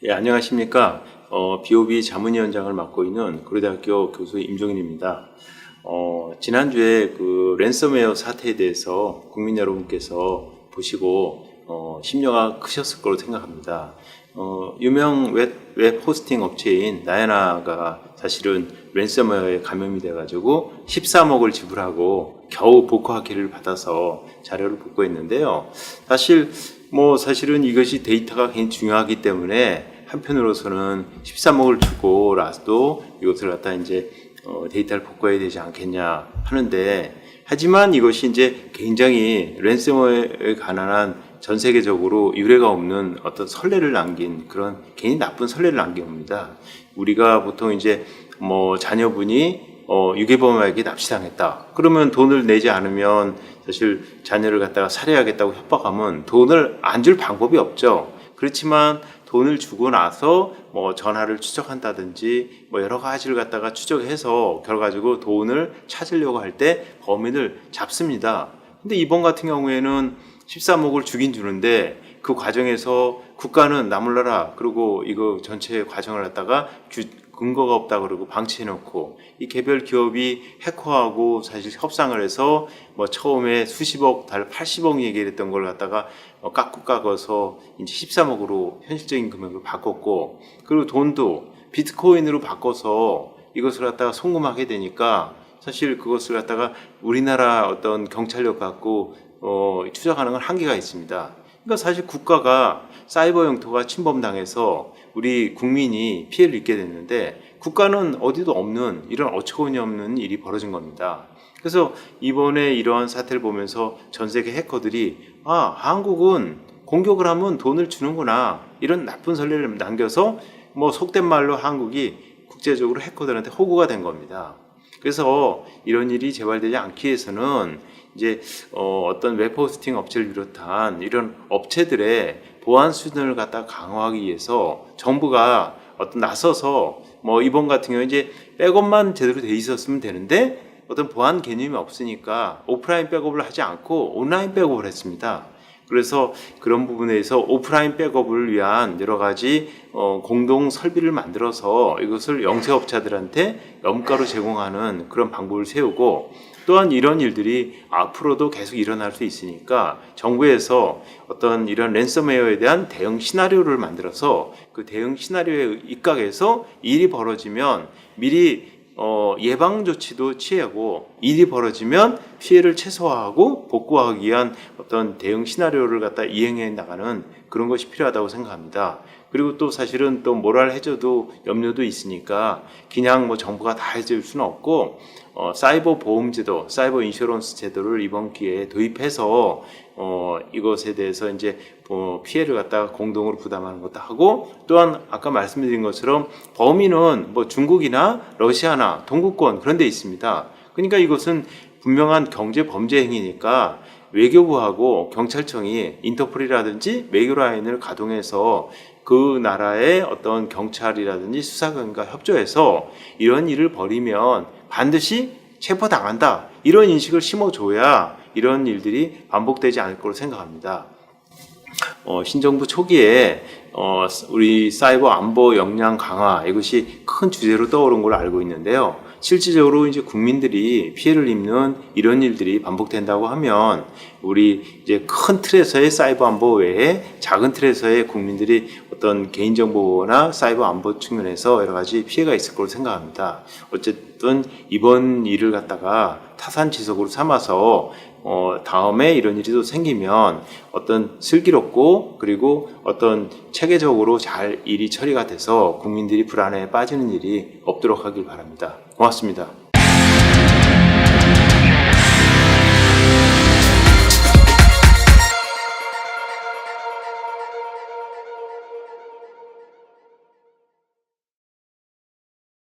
예, 안녕하십니까. BOB 자문위원장을 맡고 있는 고려대학교 교수 임종인입니다. 지난주에 그 랜섬웨어 사태에 대해서 국민 여러분께서 보시고 심려가 크셨을 거로 생각합니다. 유명 웹 호스팅 업체인 나야나가 사실은 랜섬웨어에 감염이 돼가지고 13억을 지불하고 겨우 복구하기를 받아서 자료를 복구했는데요. 사실은 이것이 데이터가 굉장히 중요하기 때문에 한편으로서는 13억을 주고 나서도 이것을 갖다 이제 데이터를 복구해야 되지 않겠냐 하는데, 하지만 이것이 이제 굉장히 랜섬웨어에 관한 전 세계적으로 유례가 없는 어떤 선례를 남긴 그런 괜히 나쁜 선례를 남긴 겁니다. 우리가 보통 이제 자녀분이 유괴범에게 납치당했다. 그러면 돈을 내지 않으면 사실 자녀를 갖다가 살해하겠다고 협박하면 돈을 안 줄 방법이 없죠. 그렇지만 돈을 주고 나서 전화를 추적한다든지 여러 가지를 갖다가 추적해서 결과적으로 돈을 찾으려고 할 때 범인을 잡습니다. 근데 이번 같은 경우에는 13억을 주긴 주는데 그 과정에서 국가는 나몰라라 그리고 이거 전체 과정을 갖다가 근거가 없다 그러고 방치해놓고, 이 개별 기업이 해커하고 사실 협상을 해서 처음에 수십억, 달 80억 얘기했던 걸 갖다가 깎아서 이제 13억으로 현실적인 금액을 바꿨고, 그리고 돈도 비트코인으로 바꿔서 이것을 갖다가 송금하게 되니까 사실 그것을 갖다가 우리나라 어떤 경찰력 갖고 추적하는 건 한계가 있습니다. 그러니까 사실 국가가 사이버 영토가 침범당해서 우리 국민이 피해를 입게 됐는데 국가는 어디도 없는 이런 어처구니 없는 일이 벌어진 겁니다. 그래서 이번에 이러한 사태를 보면서 전 세계 해커들이 한국은 공격을 하면 돈을 주는구나, 이런 나쁜 선례를 남겨서 속된 말로 한국이 국제적으로 해커들한테 호구가 된 겁니다. 그래서 이런 일이 재발되지 않기 위해서는 이제 어떤 웹호스팅 업체를 비롯한 이런 업체들의 보안 수준을 갖다 강화하기 위해서 정부가 나서서 이번 같은 경우에 이제 백업만 제대로 돼 있었으면 되는데 어떤 보안 개념이 없으니까 오프라인 백업을 하지 않고 온라인 백업을 했습니다. 그래서 그런 부분에서 오프라인 백업을 위한 여러 가지 공동 설비를 만들어서 이것을 영세업자들한테 염가로 제공하는 그런 방법을 세우고, 또한 이런 일들이 앞으로도 계속 일어날 수 있으니까 정부에서 어떤 이런 랜섬웨어에 대한 대응 시나리오를 만들어서 그 대응 시나리오에 입각해서 일이 벌어지면 미리 예방 조치도 취하고, 일이 벌어지면 피해를 최소화하고 복구하기 위한 어떤 대응 시나리오를 갖다 이행해 나가는 그런 것이 필요하다고 생각합니다. 그리고 또 사실은 또 뭐랄 해줘도 염려도 있으니까 그냥 정부가 다 해줄 수는 없고, 사이버 보험제도, 사이버 인슈런스 제도를 이번 기회에 도입해서 이것에 대해서 이제 피해를 갖다가 공동으로 부담하는 것도 하고, 또한 아까 말씀드린 것처럼 범인은 중국이나 러시아나 동구권 그런 데 있습니다. 그러니까 이것은 분명한 경제 범죄 행위니까 외교부하고 경찰청이 인터폴이라든지 외교라인을 가동해서 그 나라의 어떤 경찰이라든지 수사관과 협조해서 이런 일을 벌이면 반드시 체포당한다, 이런 인식을 심어줘야 이런 일들이 반복되지 않을 거로 생각합니다. 신정부 초기에 우리 사이버 안보 역량 강화, 이것이 큰 주제로 떠오른 걸로 알고 있는데요. 실질적으로 이제 국민들이 피해를 입는 이런 일들이 반복된다고 하면 우리 이제 큰 틀에서의 사이버 안보 외에 작은 틀에서의 국민들이 어떤 개인정보나 사이버 안보 측면에서 여러 가지 피해가 있을 거로 생각합니다. 어쨌든 이번 일을 갖다가 타산지석으로 삼아서 다음에 이런 일이 또 생기면 어떤 슬기롭고 그리고 어떤 체계적으로 잘 일이 처리가 돼서 국민들이 불안에 빠지는 일이 없도록 하길 바랍니다. 고맙습니다.